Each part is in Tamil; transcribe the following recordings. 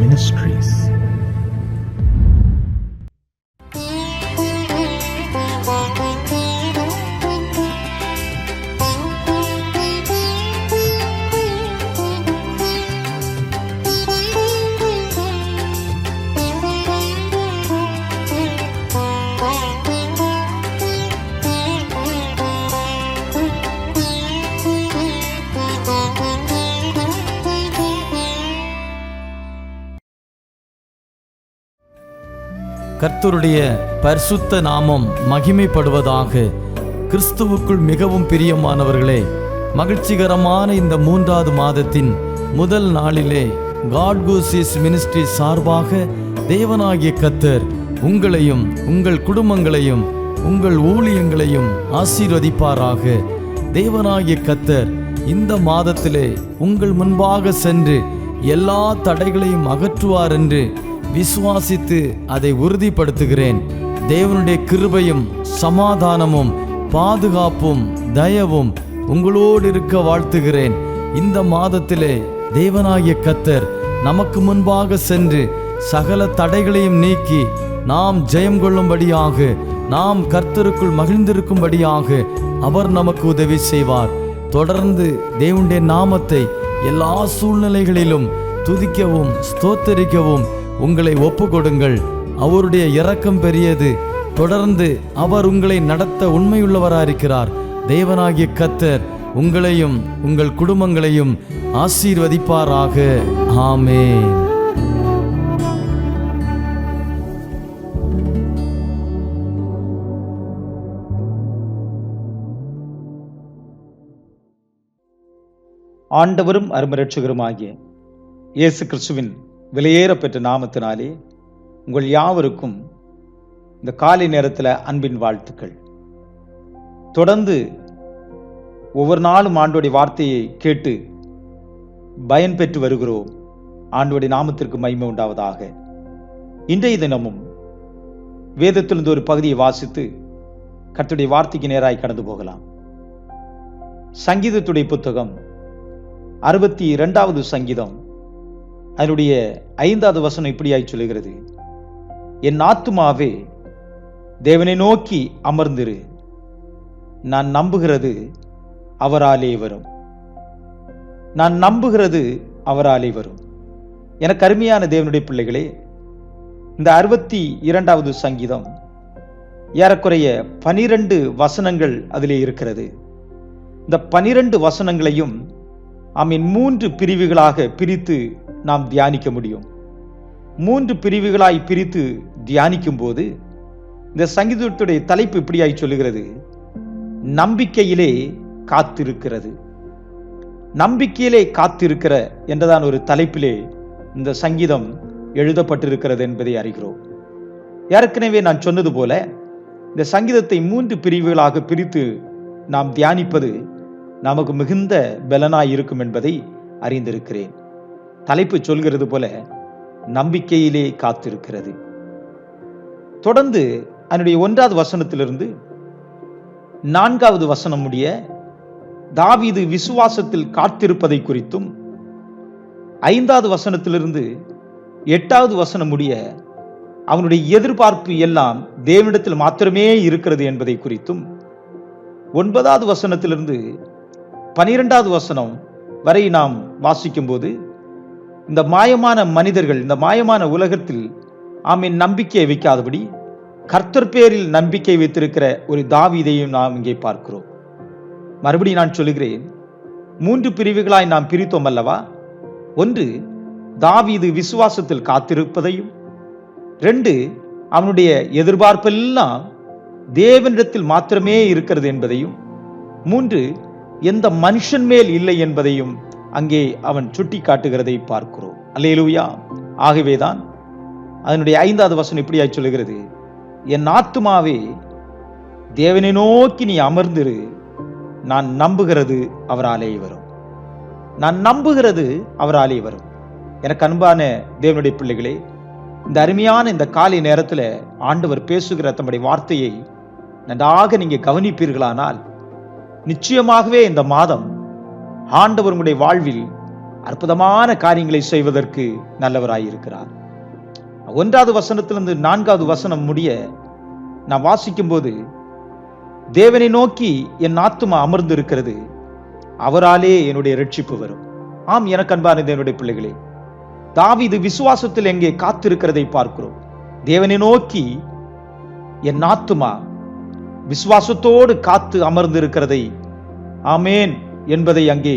Ministries. கர்த்தருடைய பரிசுத்த நாமம் மகிமைப்படுவதாக. கிறிஸ்துவுக்குள் மிகவும் பிரியமானவர்களே, மகிழ்ச்சிகரமான இந்த 3வது மாதத்தின் முதல் நாளிலே காட் கூசிஸ் மினிஸ்ட்ரி சார்பாக தேவனாகிய கர்த்தர் உங்களையும் உங்கள் குடும்பங்களையும் உங்கள் ஊழியங்களையும் ஆசீர்வதிப்பாராக. தேவனாகிய கர்த்தர் இந்த மாதத்திலே உங்கள் முன்பாக சென்று எல்லா தடைகளையும் அகற்றுவார் என்று விசுவாசித்து அதை உறுதிப்படுத்துகிறேன். தேவனுடைய கிருபையும் சமாதானமும் பாதுகாப்பும் தயவும் உங்களோடு இருக்க வாழ்த்துகிறேன். இந்த மாதத்திலே தேவனாகிய கர்த்தர் நமக்கு முன்பாக சென்று சகல தடைகளையும் நீக்கி நாம் ஜெயம் கொள்ளும்படியாக, நாம் கர்த்தருக்குள் மகிழ்ந்திருக்கும்படியாக அவர் நமக்கு உதவி செய்வார். தொடர்ந்து தேவனுடைய நாமத்தை எல்லா சூழ்நிலைகளிலும் துதிக்கவும் ஸ்தோத்தரிக்கவும் உங்களை ஒப்பு கொடுங்கள். அவருடைய இரக்கம் பெரியது. தொடர்ந்து அவர் உங்களை நடத்த உண்மையுள்ளவராயிருக்கிறார். தேவனாகிய கர்த்தர் உங்களையும் உங்கள் குடும்பங்களையும் ஆசீர்வதிப்பாராக. ஆமென். ஆண்டவரும் அருமரட்சகருமாகிய இயேசு கிறிஸ்துவின் விலையேறப்பெற்ற நாமத்தினாலே உங்கள் யாவருக்கும் இந்த காலை நேரத்தில் அன்பின் வாழ்த்துக்கள். தொடர்ந்து ஒவ்வொரு நாளும் ஆண்டோடைய வார்த்தையை கேட்டு பயன் பெற்று வருகிறோம். ஆண்டோடைய நாமத்திற்கு மகிமை உண்டாவதாக. இன்றைய தினமும் வேதத்திலிருந்து ஒரு பகுதியை வாசித்து கர்த்தருடைய வார்த்தைக்கு நேராய் கடந்து போகலாம். சங்கீதத்துடைய புத்தகம் 62வது சங்கீதம், அதனுடைய 5வது வசனம் இப்படியாய் சொல்லுகிறது: என் ஆத்துமாவே தேவனை நோக்கி அமர்ந்திரு, நான் நம்புகிறது அவராலே வரும். நான் நம்புகிறது அவராலே வரும். எனக்கு அருமையான தேவனுடைய பிள்ளைகளே, இந்த 62வது சங்கீதம் ஏறக்குறைய 12 வசனங்கள் அதிலே இருக்கிறது. இந்த 12 வசனங்களையும் 3 பிரிவுகளாக பிரித்து நாம் தியானிக்க முடியும். 3 பிரிவுகளாய் பிரித்து தியானிக்கும் போது இந்த சங்கீதத்துடைய தலைப்பு இப்படியாய் சொல்லுகிறது: நம்பிக்கையிலே காத்திருக்கிறது. நம்பிக்கையிலே காத்திருக்கிற என்றதான் ஒரு தலைப்பிலே இந்த சங்கீதம் எழுதப்பட்டிருக்கிறது என்பதை அறிகிறோம். ஏற்கனவே நான் சொன்னது போல இந்த சங்கீதத்தை 3 பிரிவுகளாக பிரித்து நாம் தியானிப்பது நமக்கு மிகுந்த பலனாய் இருக்கும் என்பதை அறிந்திருக்கிறேன். தலைப்பு சொல்கிறது போல நம்பிக்கையிலே காத்திருக்கிறது. தொடர்ந்து அதனுடைய 1வது வசனத்திலிருந்து 4வது வசனம் முடிய தாவீது விசுவாசத்தில் காத்திருப்பதை குறித்தும், 5வது வசனத்திலிருந்து 8வது வசனம் முடிய அவனுடைய எதிர்பார்ப்பு எல்லாம் தேவனிடத்தில் மாத்திரமே இருக்கிறது என்பதை குறித்தும், 9வது வசனத்திலிருந்து 12வது வசனம் வரை நாம் வாசிக்கும் போது இந்த மாயமான மனிதர்கள், இந்த மாயமான உலகத்தில் நம்பிக்கையை வைக்காதபடி கர்த்தர் பேரில் நம்பிக்கை வைத்திருக்கிற ஒரு தாவீதையும் நாம் இங்கே பார்க்கிறோம். மறுபடியும் நான் சொல்லுகிறேன், 3 பிரிவுகளாய் நாம் பிரித்தோம் அல்லவா? 1, தாவீது விசுவாசத்தில் காத்திருப்பதையும், 2, அவனுடைய எதிர்பார்ப்பெல்லாம் தேவனிடத்தில் மாத்திரமே இருக்கிறது என்பதையும், 3, எந்த மனுஷன் மேல் இல்லை என்பதையும் அங்கே அவன் சுட்டி காட்டுகிறதை பார்க்கிறோம். அல்லேலூயா. ஆகவேதான் அதனுடைய 5வது வசனம் இப்படியாய் சொல்லுகிறது: என் ஆத்துமாவே தேவனை நோக்கி நீ அமர்ந்திரு, நான் நம்புகிறது அவராலே வரும். நான் நம்புகிறது அவராலே வரும். எனக்கு அன்பான தேவனுடைய பிள்ளைகளே, இந்த அருமையான இந்த காலை நேரத்தில் ஆண்டவர் பேசுகிற தம்முடைய வார்த்தையை நன்றாக நீங்க கவனிப்பீர்களானால் நிச்சயமாகவே இந்த மாதம் ஆண்டவர் உங்களுடைய வாழ்வில் அற்புதமான காரியங்களை செய்வதற்கு நல்லவராயிருக்கிறார். 1வது வசனத்திலிருந்து 4வது வசனம் முடிய நான் வாசிக்கும் போது, தேவனை நோக்கி என் ஆத்துமா அமர்ந்து இருக்கிறது, அவராலே என்னுடைய ரட்சிப்பு வரும். ஆம், எனக்கு அன்பான தேவனுடைய பிள்ளைகளே, தாவீது விசுவாசத்தில் எங்கே காத்திருக்கிறதை பார்க்கிறோம். தேவனை நோக்கி என் ஆத்துமா விசுவாசத்தோடு காத்து அமர்ந்து இருக்கிறதை, ஆமேன் என்பதை அங்கே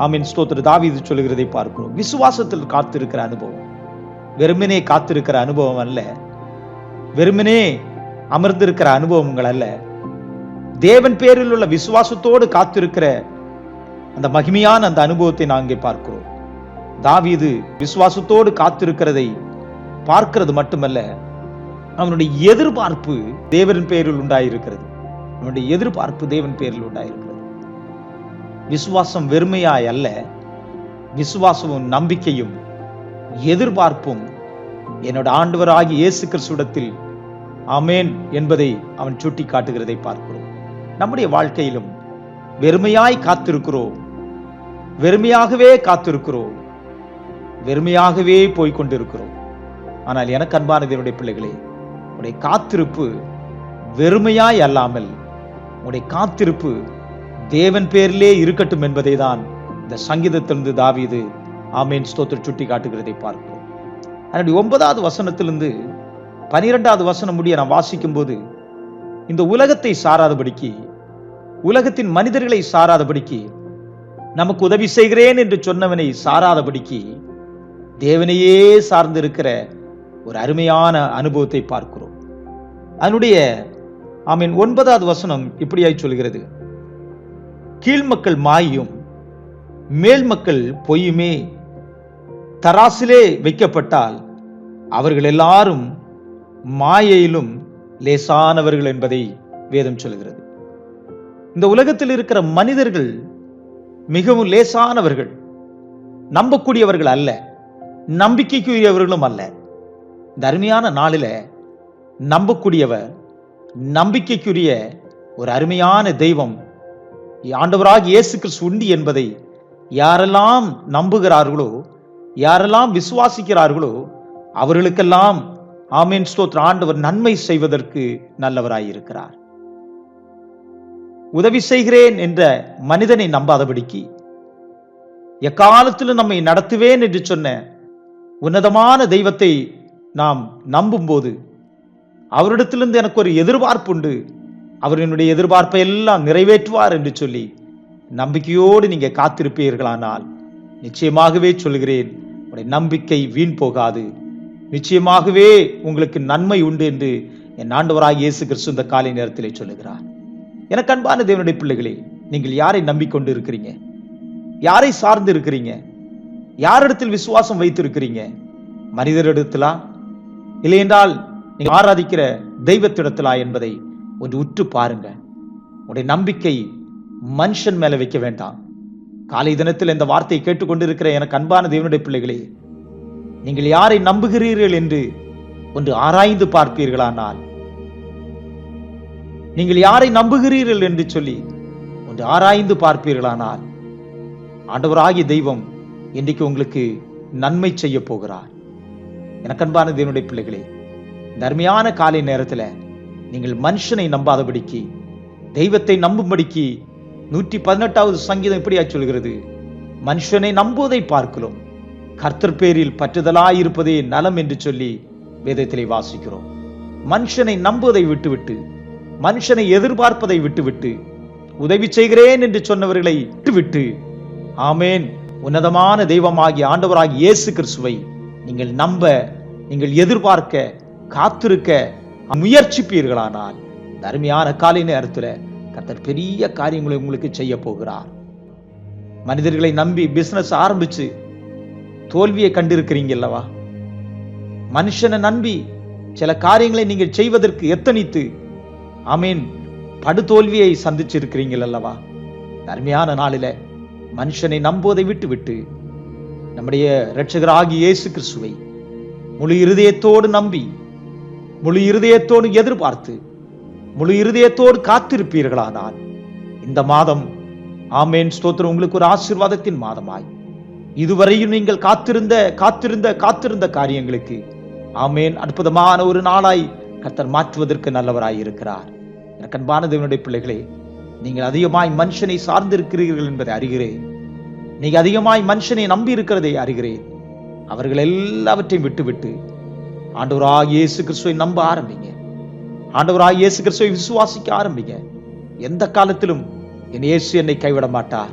ஆமீன் ஸ்தோத்திர தாவீது சொல்லுகிறதை பார்க்கிறோம். விசுவாசத்தில் காத்திருக்கிற அனுபவம், வெறுமனே காத்திருக்கிற அனுபவம் அல்ல, வெறுமனே அமர்ந்திருக்கிற அனுபவங்கள் அல்ல, தேவன் பேரில் உள்ள விசுவாசத்தோடு காத்திருக்கிற அந்த மகிமையான அந்த அனுபவத்தை நான் அங்கே பார்க்கிறோம். தாவீது விசுவாசத்தோடு காத்திருக்கிறதை பார்க்கிறது மட்டுமல்ல, அவனுடைய எதிர்பார்ப்பு தேவன் பேரில் உண்டாயிருக்கிறது. அவனுடைய எதிர்பார்ப்பு தேவன் பேரில் உண்டாயிருக்கிறது. விசுவாசம் வெறுமையாய் அல்ல, விசுவாசமும் நம்பிக்கையும் எதிர்பார்ப்பும் என்னோட ஆண்டவராகிய இயேசு கிறிஸ்துவிடத்தில் ஆமேன் என்பதை அவன் சுட்டி காட்டுகிறதை பார்க்கிறோம். நம்முடைய வாழ்க்கையிலும் வெறுமையாய் காத்திருக்கிறோம், வெறுமையாகவே காத்திருக்கிறோம், வெறுமையாகவே போய்கொண்டிருக்கிறோம். ஆனால் எனக்கு அன்பான தேவனுடைய பிள்ளைகளே, உடைய காத்திருப்பு வெறுமையாய் அல்லாமல் உடைய காத்திருப்பு தேவன் பேரிலே இருக்கட்டும் என்பதை தான் இந்த சங்கீதத்திலிருந்து தாவீது ஆமேன் ஸ்தோத்திரம் சுட்டி காட்டுகிறதை பார்க்கிறோம். அதனுடைய 9வது வசனத்திலிருந்து 12வது வசனம் முடிய நான் வாசிக்கும் போது, இந்த உலகத்தை சாராதபடிக்கு, உலகத்தின் மனிதர்களை சாராதபடிக்கு, நமக்கு உதவி செய்கிறேன் என்று சொன்னவனை சாராதபடிக்கு தேவனையே சார்ந்திருக்கிற ஒரு அருமையான அனுபவத்தை பார்க்கிறோம். அதனுடைய ஆமீன் 9வது வசனம் இப்படியாய் சொல்கிறது, கீழ்மக்கள் மாயும் மேல் மக்கள் பொய்யுமே, தராசிலே வைக்கப்பட்டால் அவர்கள் எல்லாரும் மாயையிலும் லேசானவர்கள் என்பதை வேதம் சொல்கிறது. இந்த உலகத்தில் இருக்கிற மனிதர்கள் மிகவும் லேசானவர்கள், நம்பக்கூடியவர்கள் அல்ல, நம்பிக்கைக்குரியவர்களும் அல்ல. இந்த அருமையான நாளில் நம்பக்கூடியவர், நம்பிக்கைக்குரிய ஒரு அருமையான தெய்வம் ஆண்டவராகிய இயேசு கிறிஸ்து உண்டு என்பதை யாரெல்லாம் நம்புகிறார்களோ, யாரெல்லாம் விசுவாசிக்கிறார்களோ அவர்களுக்கெல்லாம் ஆமீன் ஸ்தோத்திரம் ஆண்டவர் நன்மை செய்வதற்கு நல்லவராயிருக்கிறார். உதவி செய்கிறேன் என்ற மனிதனை நம்பாதபடிக்கு, எக்காலத்திலும் நம்மை நடத்துவேன் என்று சொன்ன உன்னதமான தெய்வத்தை நாம் நம்பும் போது, அவரிடத்திலிருந்து எனக்கு ஒரு எதிர்பார்ப்பு உண்டு, அவர் என்னுடைய எதிர்பார்ப்பை எல்லாம் நிறைவேற்றுவார் என்று சொல்லி நம்பிக்கையோடு நீங்க காத்திருப்பீர்களானால், நிச்சயமாகவே சொல்கிறேன், உங்களுடைய நம்பிக்கை வீண் போகாது. நிச்சயமாகவே உங்களுக்கு நன்மை உண்டு என்று என் ஆண்டவராகிய இயேசு கிறிஸ்து இந்த காலை நேரத்திலே சொல்லுகிறார். எனக்கு அன்பான தேவனுடைய பிள்ளைகளே, நீங்கள் யாரை நம்பிக்கொண்டு இருக்கிறீங்க? யாரை சார்ந்து இருக்கிறீங்க? யாரிடத்தில் விசுவாசம் வைத்திருக்கிறீங்க? மனிதரிடத்திலா, இல்லை என்றால் நீங்க ஆராதிக்கிற தெய்வத்திடத்திலா என்பதை ஒன்று உற்று பாருங்க. உடைய நம்பிக்கை மனுஷன் மேல வைக்க வேண்டாம். காலை தினத்தில் இந்த வார்த்தையை கேட்டுக்கொண்டிருக்கிற எனக்கு அன்பான தேவனுடைய பிள்ளைகளே, நீங்கள் யாரை நம்புகிறீர்கள் என்று ஒன்று ஆராய்ந்து பார்ப்பீர்களானால், நீங்கள் யாரை நம்புகிறீர்கள் என்று சொல்லி ஒன்று ஆராய்ந்து பார்ப்பீர்களானால், ஆண்டவராகிய தெய்வம் இன்றைக்கு உங்களுக்கு நன்மை செய்ய போகிறார். எனக்கு அன்பான தேவனுடைய பிள்ளைகளே, இந்த அருமையான காலை நேரத்தில் நீங்கள் மனுஷனை நம்பாதபடிக்கு தெய்வத்தை நம்பும்படிக்கு 118வது சங்கீதம் இப்படியா சொல்கிறது, மனுஷனை நம்புவதை பார்க்கிறோம், கர்த்தர் பேரில் பற்றுதலாயிருப்பதே நலம் என்று சொல்லி வேதத்திலே வாசிக்கிறோம். மனுஷனை நம்புவதை விட்டுவிட்டு, மனுஷனை எதிர்பார்ப்பதை விட்டுவிட்டு, உதவி செய்கிறேன் என்று சொன்னவர்களை விட்டுவிட்டு, ஆமேன் உன்னதமான தெய்வமாகிய ஆண்டவராகிய இயேசு கிறிஸ்துவை நீங்கள் நம்ப, நீங்கள் எதிர்பார்க்க, காத்திருக்க முயற்சிப்பீர்களானால், இந்த அருமையான காலை நேரத்தில் கர்த்தர் பெரிய காரியங்களை உங்களுக்கு செய்ய போகிறார். மனிதர்களை நம்பி பிசினஸ் ஆரம்பிச்சு தோல்வியை கண்டிருக்கிறீங்க அல்லவா? மனுஷனை நம்பி சில காரியங்களை நீங்கள் செய்வதற்கு எத்தனித்து ஆமீன் படுதோல்வியை சந்திச்சிருக்கிறீங்கள் அல்லவா? அருமையான நாளில மனுஷனை நம்புவதை விட்டு நம்முடைய இரட்சகராகிய இயேசு கிறிஸ்துவை முழு இருதயத்தோடு நம்பி, முழு இருதயத்தோடு எதிர்பார்த்து, முழு இருதயத்தோடு காத்திருப்பீர்களானால், இந்த மாதம் ஆமேன் ஸ்தோத்திரம் உங்களுக்கு ஒரு ஆசீர்வாதத்தின் மாதமாய், இதுவரையும் நீங்கள் காத்திருந்த காரியங்களுக்கு ஆமேன் அற்புதமான ஒரு நாளாய் கர்த்தர் மாற்றுவதற்கு நல்லவராய் இருக்கிறார். எனக்கு அன்பான தேவனுடைய பிள்ளைகளே, நீங்கள் அதிகமாய் மனுஷனை சார்ந்திருக்கிறீர்கள் என்பதை அறிகிறேன். நீங்க அதிகமாய் மனுஷனை நம்பி இருக்கிறதை அறிகிறேன். அவர்கள் எல்லாவற்றையும் விட்டுவிட்டு ஆண்டவராகிய இயேசு கிறிஸ்துவை நம்ப ஆரம்பிங்க. ஆண்டவராகிய இயேசு கிறிஸ்துவை விசுவாசிக்க ஆரம்பிங்க. எந்த காலத்திலும் என் இயேசு என்னை கைவிட மாட்டார்.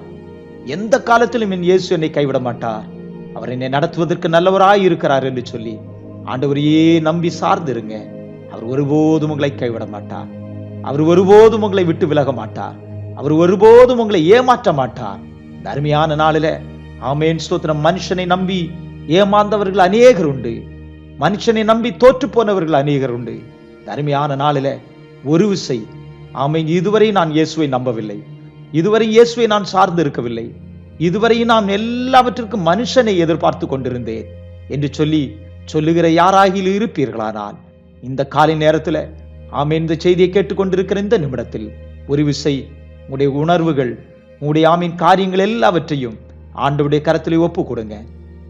எந்த காலத்திலும் என் இயேசு என்னை கைவிட மாட்டார். அவர் என்னை நடத்துவதற்கு நல்லவராய் இருக்கிறார் என்று சொல்லி ஆண்டவரையே நம்பி சார்ந்திருங்க. அவர் ஒருபோதும் உங்களை கைவிட மாட்டார். அவர் ஒருபோதும் உங்களை விட்டு விலக மாட்டார். அவர் ஒருபோதும் உங்களை ஏமாற்ற மாட்டார். இந்த அருமையான நாளில ஆமேன் ஸ்தோத்திரம். மனுஷனை நம்பி ஏமாந்தவர்கள் அநேகர் உண்டு. மனுஷனை நம்பி தோற்று போனவர்கள் அநேகர் உண்டு. இந்த அருமையான நாளில ஒரு விசை ஆமேன், இதுவரை நான் இயேசுவை நம்பவில்லை, இதுவரை இயேசுவை நான் சார்ந்து இருக்கவில்லை, இதுவரை நான் எல்லாவற்றிற்கும் மனுஷனை எதிர்பார்த்து கொண்டிருந்தேன் என்று சொல்லுகிற யாராகிலும் இருப்பீர்களானால் இந்த காலை நேரத்தில் ஆமேன் இந்த செய்தியை கேட்டுக்கொண்டிருக்கிற இந்த நிமிடத்தில் ஒரு விசை உங்களுடைய உணர்வுகள், உங்களுடைய ஆமீன் காரியங்கள் எல்லாவற்றையும் ஆண்டவருடைய கரத்தில் ஒப்பு கொடுங்க.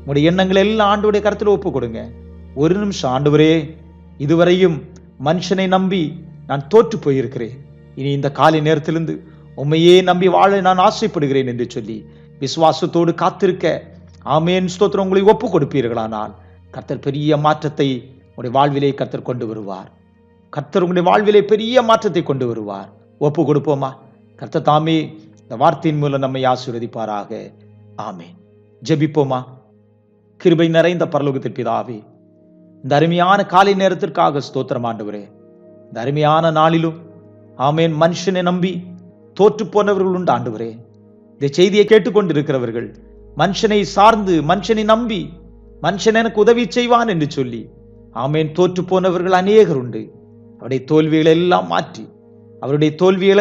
உங்களுடைய எண்ணங்கள் எல்லாம் ஆண்டவருடைய கரத்தில் ஒப்பு கொடுங்க. ஒரு நிமிஷம், ஆண்டவரே, இதுவரையும் மனுஷனை நம்பி நான் தோற்று போயிருக்கிறேன். இனி இந்த காலை நேரத்திலிருந்து உண்மையே நம்பி வாழ நான் ஆசைப்படுகிறேன் என்று சொல்லி விசுவாசத்தோடு காத்திருக்க ஆமேன் ஸ்தோத்திரம் உங்களை ஒப்பு கொடுப்பீர்களானால் கர்த்தர் பெரிய மாற்றத்தை உங்களுடைய வாழ்விலே கர்த்தர் கொண்டு வருவார். கர்த்தர் உங்களுடைய வாழ்விலே பெரிய மாற்றத்தை கொண்டு வருவார். ஒப்பு கொடுப்போமா? கர்த்தர் தாமே இந்த வார்த்தையின் மூலம் நம்மை ஆசீர்வதிப்பாராக. ஆமேன். ஜெபிப்போமா? கிருபை நிறைந்த பரலோகத்தின் பிதாவே, இந்த அருமையான காலை நேரத்திற்காக ஸ்தோத்திரம் ஆண்டவரே. இந்த அருமையான நாளிலும் ஆமேன் மனுஷனை நம்பி தோற்று போனவர்கள் உண்டு ஆண்டவரே. இந்த செய்தியை கேட்டுக்கொண்டிருக்கிறவர்கள் மனுஷனை சார்ந்து, மனுஷனை நம்பி, மனுஷன் எனக்கு உதவி செய்வான் என்று சொல்லி ஆமேன் தோற்று போனவர்கள் அநேகர் உண்டு. அவருடைய தோல்விகளை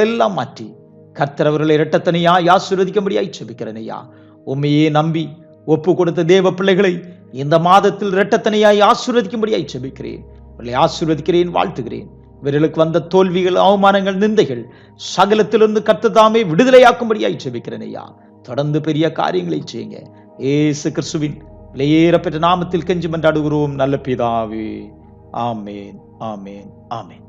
எல்லாம் மாற்றி கர்த்தர் அவர்களை இரட்டத்தனையாய் ஆசீர்வதிக்கும்படியாய் ஜெபிக்கிறேன் ஐயா. உம்மையே நம்பி ஒப்பு கொடுத்த தேவ பிள்ளைகளை இந்த மாதத்தில் இரட்டத்தனையாய் ஆசீர்வதிக்கும்படியாய் ஜெபிக்கிறேன். அவர்களை ஆசீர்வதிக்கிறேன், வாழ்த்துகிறேன். இவர்களுக்கு வந்த தோல்விகள், அவமானங்கள், நிந்தைகள் சகலத்திலிருந்து கர்த்தர் தாமே விடுதலையாக்கும்படியாய் ஜெபிக்கிறேன் ஐயா. தொடர்ந்து பெரிய காரியங்களை செய்யுங்க. இயேசு கிறிஸ்துவின் விலையேறப்பெற்ற நாமத்தில் கெஞ்சி மன்றாடுகிறோம் நல்ல பிதாவே. ஆமேன், ஆமேன், ஆமேன்.